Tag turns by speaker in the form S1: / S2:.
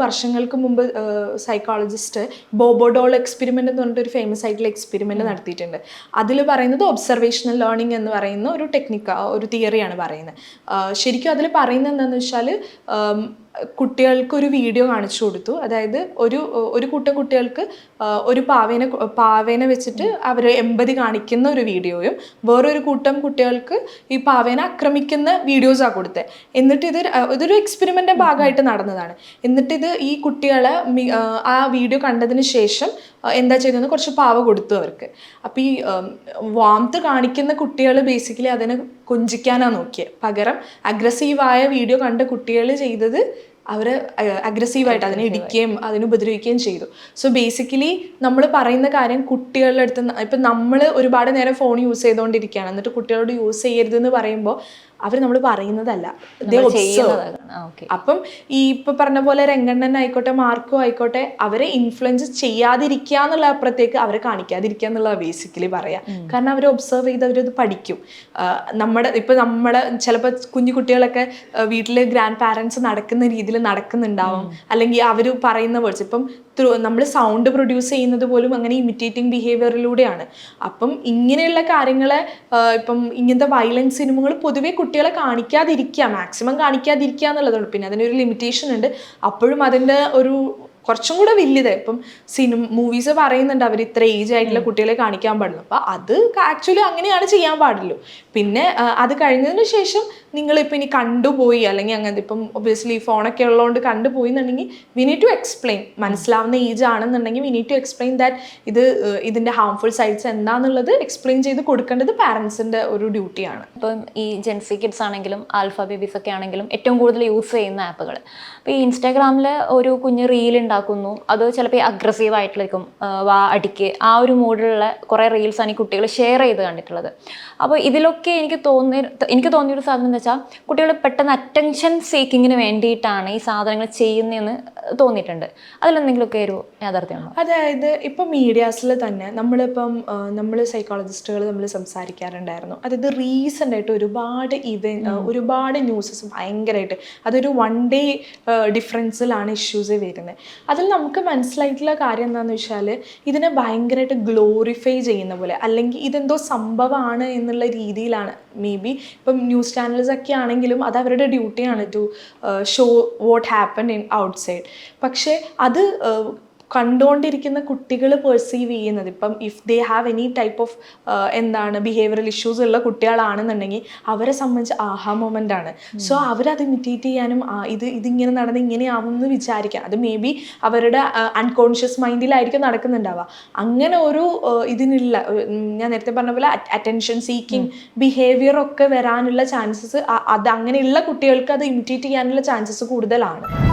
S1: വർഷങ്ങൾക്ക് മുമ്പ് psychologist Bobo doll experiment എന്ന് പറഞ്ഞിട്ട് ഒരു ഫേമസ് ആയിട്ടുള്ള എക്സ്പെരിമെൻ്റ് നടത്തിയിട്ടുണ്ട്. അതിൽ പറയുന്നത് ഒബ്സർവേഷണൽ ലേണിംഗ് എന്ന് പറയുന്ന ഒരു ഒരു തിയറിയാണ് പറയുന്നത്. ശരിക്കും അതിൽ പറയുന്നത് എന്താണെന്ന് വെച്ചാൽ കുട്ടികൾക്കൊരു വീഡിയോ കാണിച്ചു കൊടുത്തു. അതായത് ഒരു കൂട്ടം കുട്ടികൾക്ക് ഒരു പാവേനെ വെച്ചിട്ട് അവർ എമ്പതി കാണിക്കുന്ന ഒരു വീഡിയോയും വേറൊരു കൂട്ടം കുട്ടികൾക്ക് ഈ പാവേനെ ആക്രമിക്കുന്ന വീഡിയോസാണ് കൊടുത്തത്. എന്നിട്ട് ഇതൊരു എക്സ്പെരിമെൻ്റിൻ്റെ ഭാഗമായിട്ട് നടന്നതാണ്. എന്നിട്ട് ഈ കുട്ടികളെ ആ വീഡിയോ കണ്ടതിന് ശേഷം എന്താ ചെയ്തതെന്ന് കുറച്ച് പാവ കൊടുത്തു അവർക്ക്. അപ്പോൾ ഈ വാംത്ത് കാണിക്കുന്ന കുട്ടികൾ ബേസിക്കലി അതിനെ കൊഞ്ചിക്കാനാണ് നോക്കിയത്. പകരം അഗ്രസീവായ വീഡിയോ കണ്ട കുട്ടികൾ ചെയ്തത് അവർ അഗ്രസീവായിട്ട് അതിനെ ഇടിക്കുകയും അതിനെ ഉപദ്രവിക്കുകയും ചെയ്തു. സോ ബേസിക്കലി നമ്മൾ പറയുന്ന കാര്യം കുട്ടികളുടെ അടുത്ത് ഇപ്പം നമ്മൾ ഒരുപാട് നേരം ഫോൺ യൂസ് ചെയ്തുകൊണ്ടിരിക്കുകയാണ്, എന്നിട്ട് കുട്ടികളോട് യൂസ് ചെയ്യരുതെന്ന് പറയുമ്പോൾ അവർ നമ്മൾ പറയുന്നതല്ല, അപ്പം ഈ ഇപ്പൊ പറഞ്ഞ പോലെ രംഗണ്ണൻ ആയിക്കോട്ടെ മാർക്കോ ആയിക്കോട്ടെ അവരെ ഇൻഫ്ലുവൻസ് ചെയ്യാതിരിക്കുക എന്നുള്ള അപ്പുറത്തേക്ക് അവരെ കാണിക്കാതിരിക്കുക എന്നുള്ള ബേസിക്കലി പറയാം. കാരണം അവർ ഒബ്സർവ് ചെയ്ത് അവരത് പഠിക്കും. നമ്മുടെ ചിലപ്പോൾ കുഞ്ഞു കുട്ടികളൊക്കെ വീട്ടിൽ ഗ്രാൻഡ് പാരൻസ് നടക്കുന്ന രീതിയിൽ നടക്കുന്നുണ്ടാവും, അല്ലെങ്കിൽ അവർ പറയുന്ന വേർഡ്സ് ഇപ്പം നമ്മൾ സൗണ്ട് പ്രൊഡ്യൂസ് ചെയ്യുന്നത് പോലും അങ്ങനെ ഇമിറ്റേറ്റിംഗ് ബിഹേവിയറിലൂടെയാണ്. അപ്പം ഇങ്ങനെയുള്ള കാര്യങ്ങളെ ഇപ്പം ഇങ്ങനത്തെ വയലൻസ് സിനിമകൾ പൊതുവെ കുട്ടികളെ കാണിക്കാതിരിക്കുക, മാക്സിമം കാണിക്കാതിരിക്കുക എന്നുള്ളതാണ്. പിന്നെ അതിനൊരു ലിമിറ്റേഷൻ ഉണ്ട്. അപ്പോഴും അതിൻ്റെ കുറച്ചും കൂടെ വലിയത് ഇപ്പം മൂവീസ് പറയുന്നുണ്ട് അവർ ഇത്ര ഏജ് ആയിട്ടുള്ള കുട്ടികളെ കാണിക്കാൻ പാടുള്ളൂ. അപ്പം അത് ആക്ച്വലി അങ്ങനെയാണ് ചെയ്യാൻ പാടുള്ളൂ. പിന്നെ അത് കഴിഞ്ഞതിന് ശേഷം നിങ്ങളിപ്പോൾ ഇനി കണ്ടുപോയി അല്ലെങ്കിൽ അങ്ങനത്തെ ഇപ്പം ഒബ്വിയസ്ലി ഫോണൊക്കെ ഉള്ളതുകൊണ്ട് കണ്ടുപോയി എന്നുണ്ടെങ്കിൽ വി നീഡ് ടു എക്സ്പ്ലെയിൻ. മനസ്സിലാവുന്ന ഏജ് ആണെന്നുണ്ടെങ്കിൽ we need to explain that ഇതിൻ്റെ ഹാംഫുൾ സൈഡ്സ് എന്താണെന്നുള്ളത് എക്സ്പ്ലെയിൻ ചെയ്ത് കൊടുക്കേണ്ടത് പാരൻസിൻ്റെ ഒരു ഡ്യൂട്ടിയാണ്.
S2: ഇപ്പം ഈ ജെൻസി കിഡ്സ് ആണെങ്കിലും ആൽഫ ബേബീസ് ഒക്കെ ആണെങ്കിലും ഏറ്റവും കൂടുതൽ യൂസ് ചെയ്യുന്ന ആപ്പുകൾ ഇപ്പോൾ ഈ ഇൻസ്റ്റാഗ്രാമിൽ ഒരു കുഞ്ഞ് റീൽ ഉണ്ടാക്കുന്നു, അത് ചിലപ്പോൾ അഗ്രസീവ് ആയിട്ടിരിക്കും, അടിക്ക് ആ ഒരു മൂഡിലുള്ള കുറേ റീൽസാണ് ഈ കുട്ടികൾ ഷെയർ ചെയ്ത് കണ്ടിട്ടുള്ളത്. അപ്പോൾ ഇതിലൊക്കെ എനിക്ക് തോന്നിയൊരു സാധനം എന്താ വെച്ചാൽ കുട്ടികൾ പെട്ടെന്ന് അറ്റൻഷൻ സീക്കിങ്ങിന് വേണ്ടിയിട്ടാണ് ഈ സാധനങ്ങൾ ചെയ്യുന്നതെന്ന് തോന്നിയിട്ടുണ്ട്. അതിലെന്തെങ്കിലുമൊക്കെ ഒരു യാഥാർത്ഥ്യമുണ്ടോ?
S1: അതായത് ഇപ്പം മീഡിയാസിൽ തന്നെ നമ്മൾ സൈക്കോളജിസ്റ്റുകൾ നമ്മൾ സംസാരിക്കാറുണ്ടായിരുന്നു. അതായത് റീസെൻ്റ് ആയിട്ട് ഒരുപാട് ന്യൂസസ് ഭയങ്കരമായിട്ട് അതൊരു 1 day ഡിഫറൻസിലാണ് ഇഷ്യൂസ് വരുന്നത്. അതിൽ നമുക്ക് മനസ്സിലായിട്ടുള്ള കാര്യം എന്താണെന്ന് വെച്ചാൽ ഇതിനെ ഭയങ്കരമായിട്ട് ഗ്ലോറിഫൈ ചെയ്യുന്ന പോലെ അല്ലെങ്കിൽ ഇതെന്തോ സംഭവമാണ് എന്നുള്ള രീതിയിലാണ്. മേ ബി ഇപ്പം ന്യൂസ് ചാനൽസ് ഒക്കെ ആണെങ്കിലും അത് അവരുടെ ഡ്യൂട്ടിയാണ് to show what happen in outside. പക്ഷേ അത് കണ്ടുകൊണ്ടിരിക്കുന്ന കുട്ടികൾ പെർസീവ് ചെയ്യുന്നത് ഇപ്പം if they have any type of behavioural issues ഉള്ള കുട്ടികളാണെന്നുണ്ടെങ്കിൽ അവരെ സംബന്ധിച്ച് ആഹാ മൊമെൻ്റ് ആണ്. സോ അവരത് ഇമിറ്റേറ്റ് ചെയ്യാനും ഇതിങ്ങനെ നടന്ന് ഇങ്ങനെയാവും എന്ന് വിചാരിക്കാം. അത് മേ ബി അവരുടെ അൺകോൺഷ്യസ് മൈൻഡിലായിരിക്കും നടക്കുന്നുണ്ടാവുക. അങ്ങനെ ഒരു ഇതിനുള്ള ഞാൻ നേരത്തെ പറഞ്ഞ പോലെ അറ്റൻഷൻ സീക്കിങ് ബിഹേവിയർ ഒക്കെ വരാനുള്ള ചാൻസസ് അത് അങ്ങനെയുള്ള കുട്ടികൾക്ക് അത് ഇമിറ്റേറ്റ് ചെയ്യാനുള്ള ചാൻസസ് കൂടുതലാണ്.